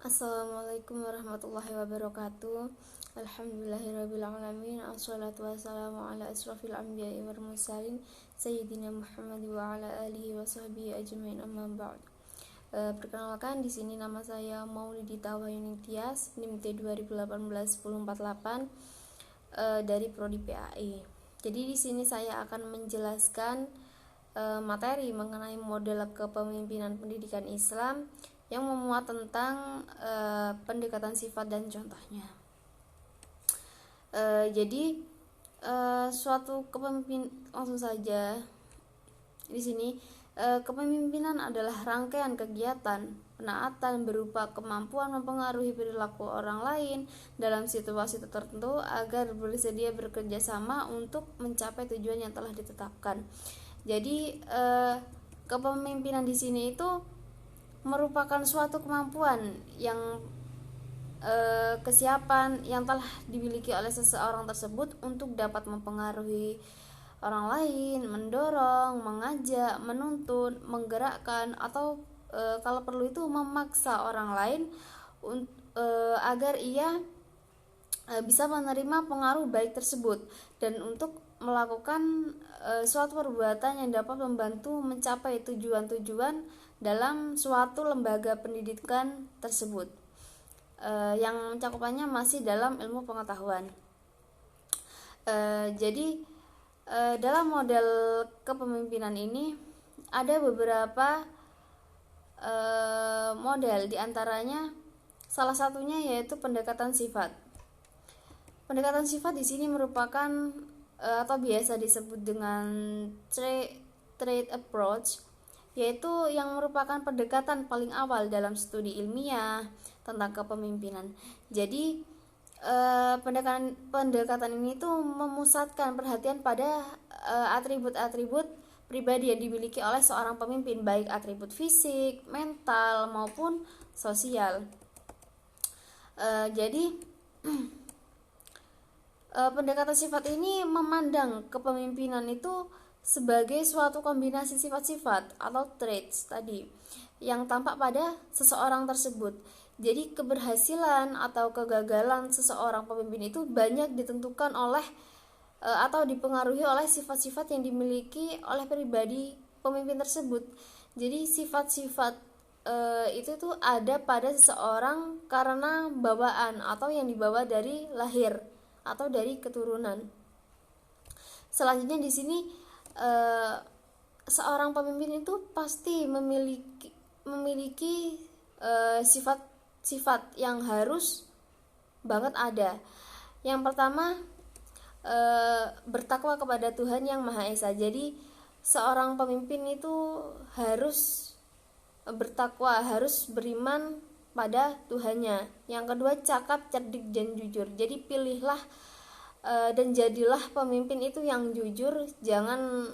Assalamualaikum warahmatullahi wabarakatuh. Alhamdulillahirrabbilalamin. Assalatu wassalamu ala asrafil anbiya'i wal mursalin Sayyidina Muhammad wa ala alihi wa sahbihi ajmain, amma ba'd. Perkenalkan, di sini nama saya Maulidita Wahyuni Tias, NIM T2018-1048 dari Prodi PAI. Jadi di sini saya akan menjelaskan materi mengenai model kepemimpinan pendidikan Islam yang memuat tentang pendekatan sifat dan contohnya. Jadi suatu kepemimpinan, langsung saja di sini. Kepemimpinan adalah rangkaian kegiatan penaatan berupa kemampuan mempengaruhi perilaku orang lain dalam situasi tertentu agar bersedia bekerja sama untuk mencapai tujuan yang telah ditetapkan. Jadi kepemimpinan di sini itu merupakan suatu kemampuan yang kesiapan yang telah dimiliki oleh seseorang tersebut untuk dapat mempengaruhi orang lain, mendorong, mengajak, menuntun, menggerakkan, atau kalau perlu itu memaksa orang lain agar ia bisa menerima pengaruh baik tersebut dan untuk melakukan suatu perbuatan yang dapat membantu mencapai tujuan-tujuan dalam suatu lembaga pendidikan tersebut, yang cakupannya masih dalam ilmu pengetahuan. Jadi dalam model kepemimpinan ini ada beberapa model, diantaranya salah satunya yaitu pendekatan sifat. Pendekatan sifat di sini merupakan atau biasa disebut dengan trait approach, yaitu yang merupakan pendekatan paling awal dalam studi ilmiah tentang kepemimpinan. Jadi pendekatan ini tuh memusatkan perhatian pada atribut-atribut pribadi yang dimiliki oleh seorang pemimpin, baik atribut fisik, mental maupun sosial. Jadi pendekatan sifat ini memandang kepemimpinan itu sebagai suatu kombinasi sifat-sifat atau traits tadi yang tampak pada seseorang tersebut. Jadi keberhasilan atau kegagalan seseorang pemimpin itu banyak ditentukan oleh atau dipengaruhi oleh sifat-sifat yang dimiliki oleh pribadi pemimpin tersebut. Jadi sifat-sifat itu tuh ada pada seseorang karena bawaan atau yang dibawa dari lahir atau dari keturunan. Selanjutnya di sini seorang pemimpin itu pasti memiliki sifat yang harus banget ada. Yang pertama, bertakwa kepada Tuhan Yang Maha Esa. Jadi seorang pemimpin itu harus bertakwa, harus beriman pada Tuhannya. Yang kedua, cakap, cerdik, dan jujur. Jadi pilihlah dan jadilah pemimpin itu yang jujur, jangan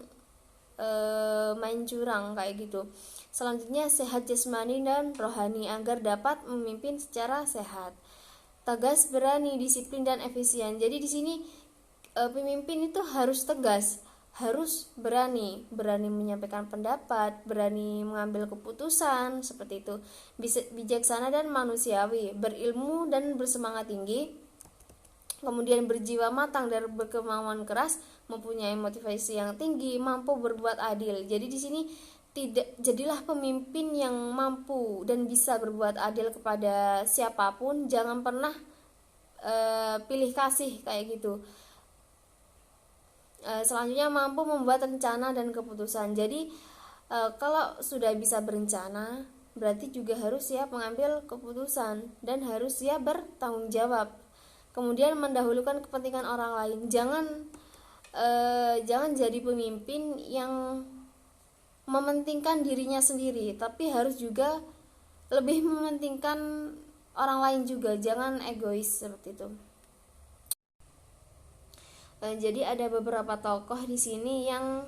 main curang kayak gitu. Selanjutnya, sehat jasmani dan rohani agar dapat memimpin secara sehat. Tegas, berani, disiplin, dan efisien. Jadi di sini pemimpin itu harus tegas, harus berani menyampaikan pendapat, berani mengambil keputusan seperti itu. Bijaksana dan manusiawi, berilmu dan bersemangat tinggi. Kemudian berjiwa matang dan berkemauan keras, mempunyai motivasi yang tinggi, mampu berbuat adil. Jadi di sini jadilah pemimpin yang mampu dan bisa berbuat adil kepada siapapun, jangan pernah pilih kasih kayak gitu. Selanjutnya, mampu membuat rencana dan keputusan. Jadi kalau sudah bisa berencana, berarti juga harus siap mengambil keputusan dan harus siap bertanggung jawab. Kemudian mendahulukan kepentingan orang lain. Jangan jadi pemimpin yang mementingkan dirinya sendiri, tapi harus juga lebih mementingkan orang lain juga. Jangan egois seperti itu. Jadi ada beberapa tokoh di sini yang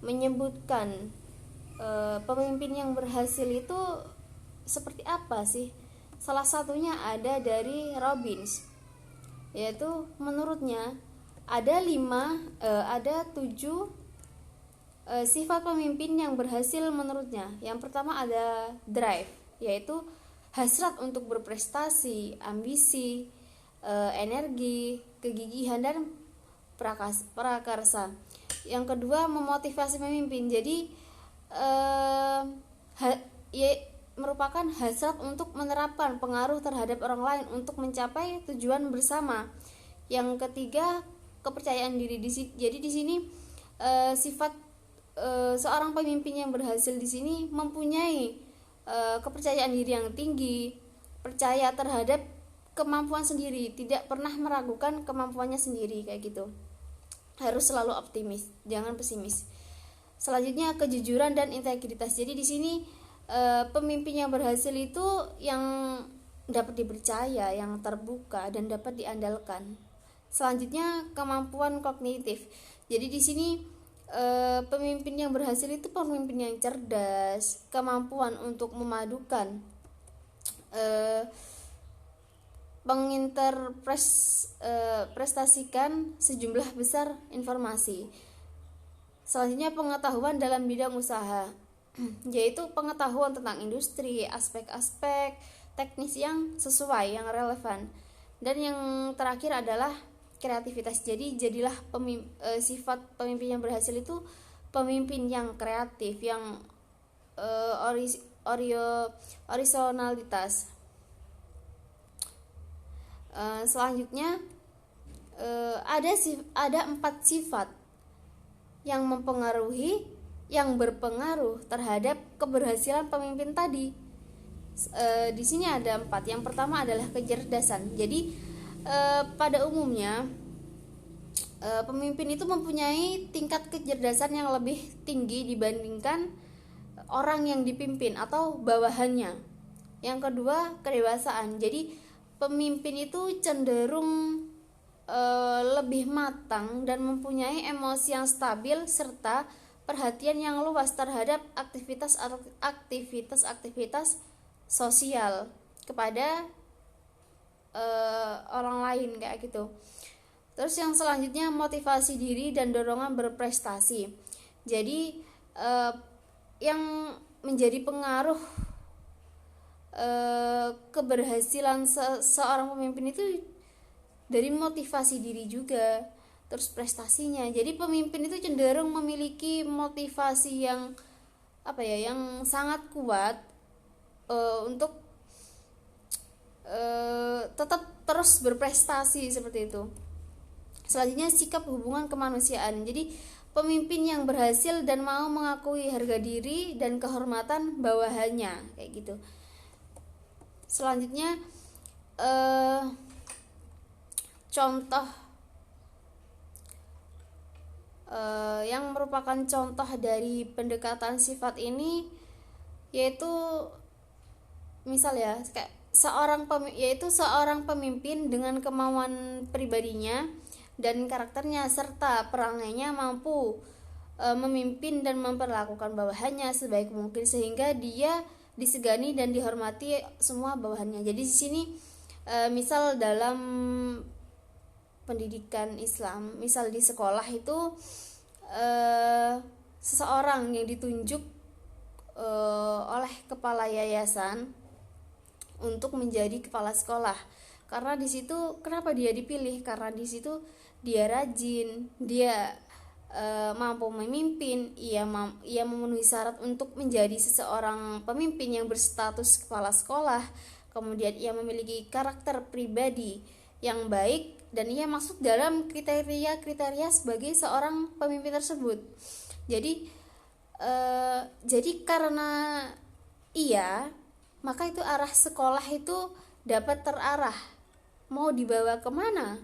menyebutkan pemimpin yang berhasil itu seperti apa sih? Salah satunya ada dari Robbins, yaitu menurutnya ada 7 sifat pemimpin yang berhasil menurutnya. Yang pertama ada drive, yaitu hasrat untuk berprestasi, ambisi, energi, kegigihan dan prakarsa. Yang kedua, memotivasi pemimpin. Jadi merupakan hasrat untuk menerapkan pengaruh terhadap orang lain untuk mencapai tujuan bersama. Yang ketiga, kepercayaan diri. Jadi di sini sifat seorang pemimpin yang berhasil di sini mempunyai kepercayaan diri yang tinggi, percaya terhadap kemampuan sendiri, tidak pernah meragukan kemampuannya sendiri, kayak gitu. Harus selalu optimis, jangan pesimis. Selanjutnya, kejujuran dan integritas. Jadi di sini pemimpin yang berhasil itu yang dapat dipercaya, yang terbuka dan dapat diandalkan. Selanjutnya, kemampuan kognitif. Jadi di sini pemimpin yang berhasil itu pemimpin yang cerdas, kemampuan untuk memadukan menginterpretasikan sejumlah besar informasi. Selanjutnya, pengetahuan dalam bidang usaha, yaitu pengetahuan tentang industri, aspek-aspek teknis yang sesuai, yang relevan. Dan yang terakhir adalah kreativitas. Jadi jadilah sifat pemimpin yang berhasil itu pemimpin yang kreatif, yang originalitas. Selanjutnya ada 4 sifat yang berpengaruh terhadap keberhasilan pemimpin tadi. Di sini ada 4. Yang pertama adalah kecerdasan. Jadi pada umumnya pemimpin itu mempunyai tingkat kecerdasan yang lebih tinggi dibandingkan orang yang dipimpin atau bawahannya. Yang kedua, kedewasaan. Jadi pemimpin itu cenderung lebih matang dan mempunyai emosi yang stabil serta perhatian yang luas terhadap aktivitas sosial kepada orang lain, kayak gitu. Terus yang selanjutnya, motivasi diri dan dorongan berprestasi. Jadi yang menjadi pengaruh keberhasilan seorang pemimpin itu dari motivasi diri juga, terus prestasinya. Jadi pemimpin itu cenderung memiliki motivasi yang yang sangat kuat untuk tetap terus berprestasi, seperti itu. Selanjutnya, sikap hubungan kemanusiaan. Jadi pemimpin yang berhasil dan mau mengakui harga diri dan kehormatan bawahannya, kayak gitu. Selanjutnya, contoh yang merupakan contoh dari pendekatan sifat ini yaitu misal ya, kayak seorang pemimpin dengan kemauan pribadinya dan karakternya serta perangainya mampu memimpin dan memperlakukan bawahannya sebaik mungkin sehingga dia disegani dan dihormati semua bawahannya. Jadi di sini misal dalam pendidikan Islam, misal di sekolah itu seseorang yang ditunjuk oleh kepala yayasan untuk menjadi kepala sekolah. Karena di situ kenapa dia dipilih? Karena di situ dia rajin, dia mampu memimpin, ia memenuhi syarat untuk menjadi seseorang pemimpin yang berstatus kepala sekolah. Kemudian ia memiliki karakter pribadi yang baik dan ia masuk dalam kriteria sebagai seorang pemimpin tersebut. Jadi karena maka itu arah sekolah itu dapat terarah mau dibawa kemana,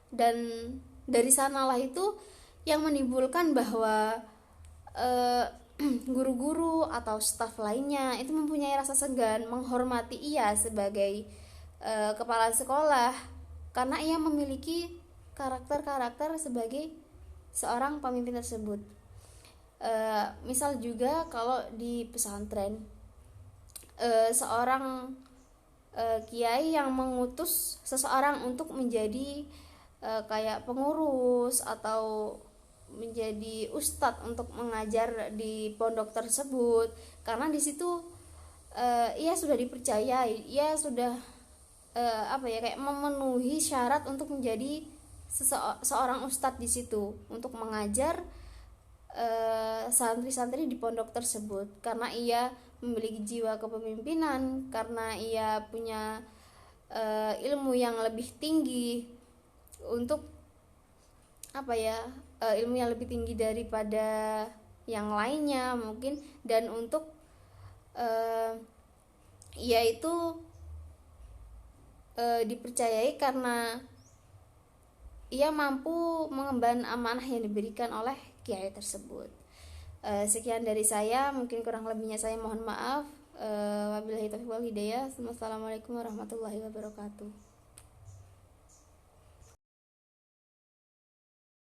dan dari sanalah itu yang menimbulkan bahwa guru-guru atau staf lainnya itu mempunyai rasa segan menghormati ia sebagai kepala sekolah karena ia memiliki karakter sebagai seorang pemimpin tersebut. Misal juga kalau di pesantren seorang kiai yang mengutus seseorang untuk menjadi kayak pengurus atau menjadi ustadz untuk mengajar di pondok tersebut, karena di situ ia sudah dipercayai, ia sudah kayak memenuhi syarat untuk menjadi seorang ustadz di situ untuk mengajar santri-santri di pondok tersebut, karena ia memiliki jiwa kepemimpinan, karena ia punya ilmu yang lebih tinggi untuk ilmu yang lebih tinggi daripada yang lainnya mungkin, dan untuk ia itu dipercayai karena ia mampu mengemban amanah yang diberikan oleh kiai tersebut. Sekian dari saya, mungkin kurang lebihnya saya mohon maaf. Wabillahi taufiq wal hidayah. Wassalamualaikum warahmatullahi wabarakatuh.